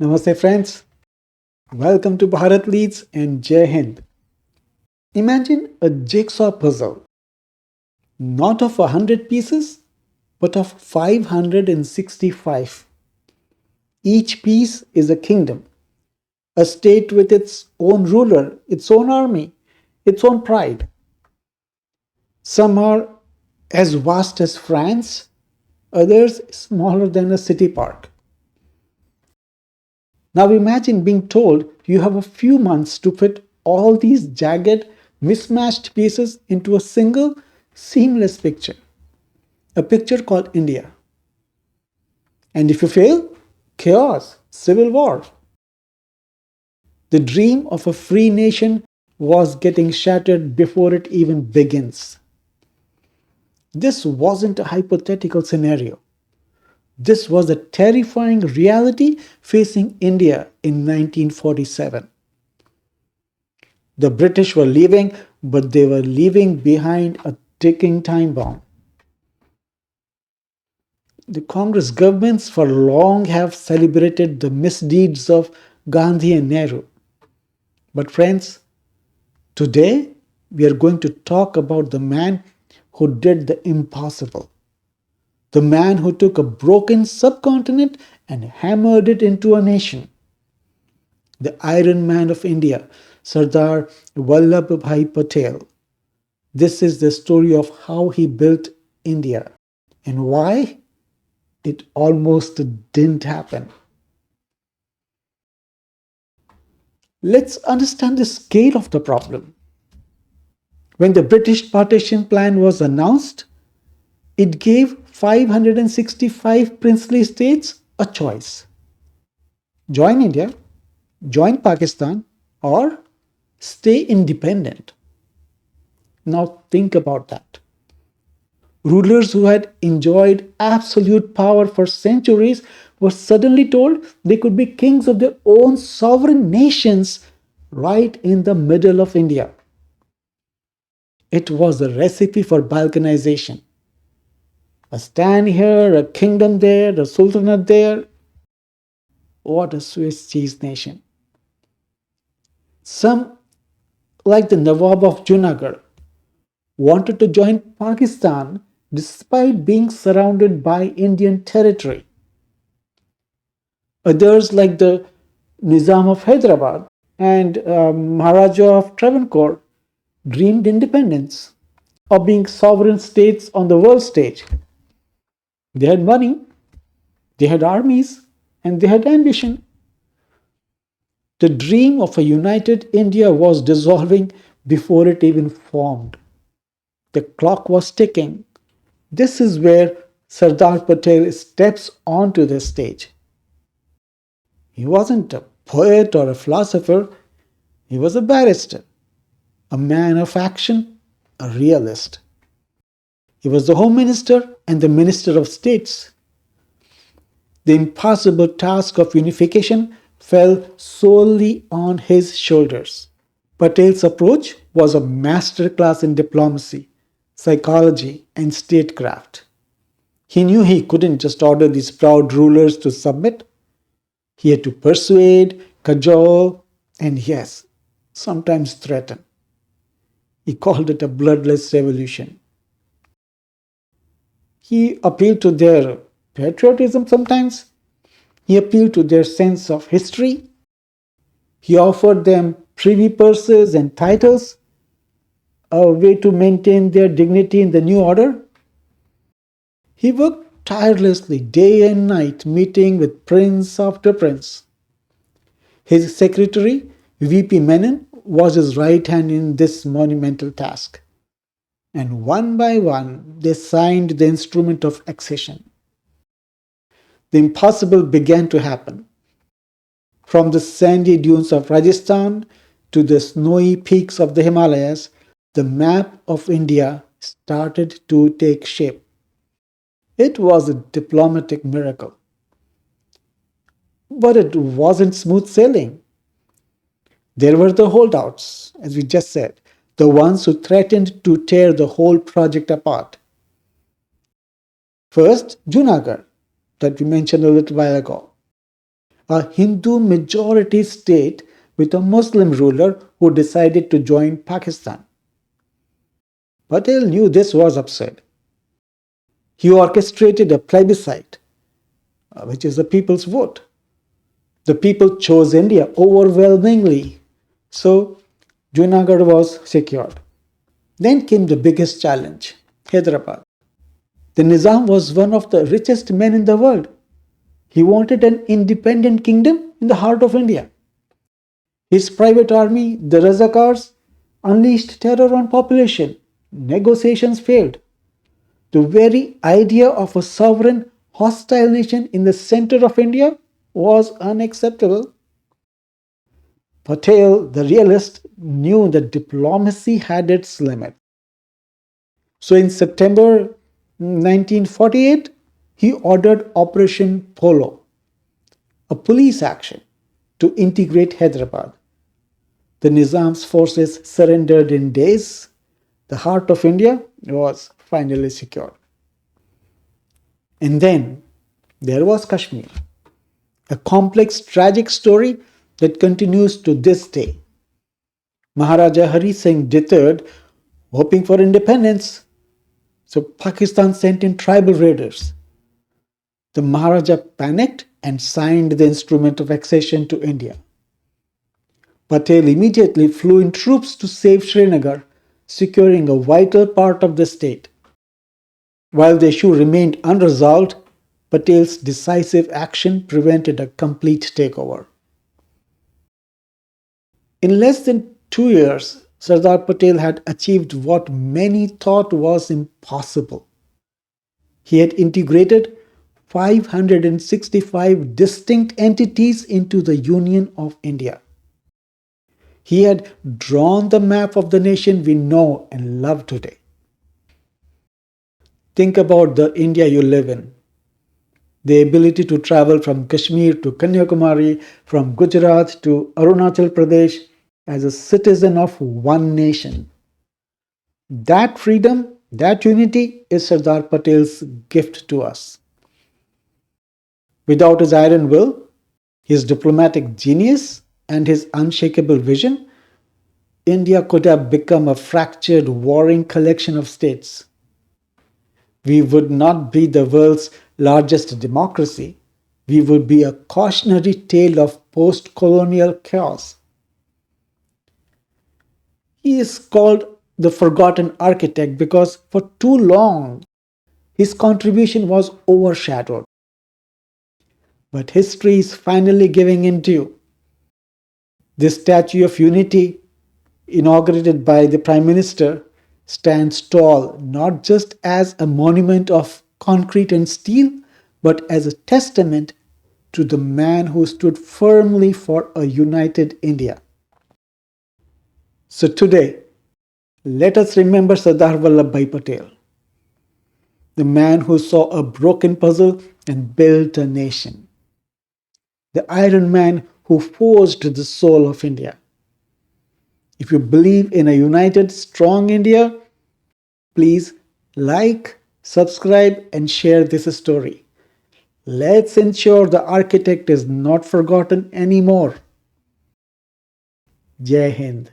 Namaste, friends. Welcome to Bharat Leads and Jai Hind. Imagine a jigsaw puzzle, not of 100 pieces, but of 565. Each piece is a kingdom, a state with its own ruler, its own army, its own pride. Some are as vast as France, others smaller than a city park. Now imagine being told you have a few months to fit all these jagged, mismatched pieces into a single, seamless picture. A picture called India. And if you fail, chaos, civil war. The dream of a free nation was getting shattered before it even begins. This wasn't a hypothetical scenario. This was a terrifying reality facing India in 1947. The British were leaving, but they were leaving behind a ticking time bomb. The Congress governments for long have celebrated the misdeeds of Gandhi and Nehru. But friends, today we are going to talk about the man who did the impossible. The man who took a broken subcontinent and hammered it into a nation. The Iron Man of India, Sardar Vallabhbhai Patel. This is the story of how he built India and why it almost didn't happen. Let's understand the scale of the problem. When the British partition plan was announced, it gave 565 princely states a choice. Join India, join Pakistan, or stay independent. Now think about that. Rulers who had enjoyed absolute power for centuries were suddenly told they could be kings of their own sovereign nations right in the middle of India. It was a recipe for balkanization. A stan here, a kingdom there, a sultanate there. What a Swiss cheese nation. Some, like the Nawab of Junagadh, wanted to join Pakistan despite being surrounded by Indian territory. Others, like the Nizam of Hyderabad and Maharaja of Travancore, dreamed independence, of being sovereign states on the world stage. They had money, they had armies, and they had ambition. The dream of a united India was dissolving before it even formed. The clock was ticking. This is where Sardar Patel steps onto the stage. He wasn't a poet or a philosopher, he was a barrister, a man of action, a realist. He was the Home Minister and the Minister of States. The impossible task of unification fell solely on his shoulders. Patel's approach was a masterclass in diplomacy, psychology, and statecraft. He knew he couldn't just order these proud rulers to submit. He had to persuade, cajole, and yes, sometimes threaten. He called it a bloodless revolution. He appealed to their patriotism sometimes. He appealed to their sense of history. He offered them privy purses and titles, a way to maintain their dignity in the new order. He worked tirelessly day and night, meeting with prince after prince. His secretary, VP Menon, was his right hand in this monumental task. And one by one, they signed the instrument of accession. The impossible began to happen. From the sandy dunes of Rajasthan to the snowy peaks of the Himalayas, the map of India started to take shape. It was a diplomatic miracle. But it wasn't smooth sailing. There were the holdouts, as we just said, the ones who threatened to tear the whole project apart. First, Junagadh, that we mentioned a little while ago. a Hindu majority state with a Muslim ruler who decided to join Pakistan. Patel knew this was absurd. He orchestrated a plebiscite, which is the people's vote. The people chose India overwhelmingly. So Junagadh was secured. Then came the biggest challenge, Hyderabad. The Nizam was one of the richest men in the world. He wanted an independent kingdom in the heart of India. His private army, the Razakars, unleashed terror on population. Negotiations failed. The very idea of a sovereign, hostile nation in the center of India was unacceptable. Patel, the realist, knew that diplomacy had its limit. So in September 1948, he ordered Operation Polo, a police action to integrate Hyderabad. The Nizam's forces surrendered in days. The heart of India was finally secured. And then there was Kashmir, a complex, tragic story that continues to this day. Maharaja Hari Singh III, hoping for independence, so Pakistan sent in tribal raiders. The Maharaja panicked and signed the instrument of accession to India. Patel immediately flew in troops to save Srinagar, securing a vital part of the state. While the issue remained unresolved, Patel's decisive action prevented a complete takeover. In less than 2 years, Sardar Patel had achieved what many thought was impossible. He had integrated 565 distinct entities into the Union of India. He had drawn the map of the nation we know and love today. Think about the India you live in. The ability to travel from Kashmir to Kanyakumari, from Gujarat to Arunachal Pradesh as a citizen of one nation. That freedom, that unity is Sardar Patel's gift to us. Without his iron will, his diplomatic genius, and his unshakable vision, India could have become a fractured, warring collection of states. We would not be the world's largest democracy. We would be a cautionary tale of post colonial chaos. He is called the forgotten architect because for too long his contribution was overshadowed. But history is finally giving in due. This statue of unity, inaugurated by the Prime Minister, stands tall not just as a monument of concrete and steel, but as a testament to the man who stood firmly for a united India. So today, let us remember Sardar Vallabhbhai Patel, the man who saw a broken puzzle and built a nation, the Iron Man who forged the soul of India. If you believe in a united, strong India, please like, subscribe, and share this story. Let's ensure the architect is not forgotten anymore. Jai Hind.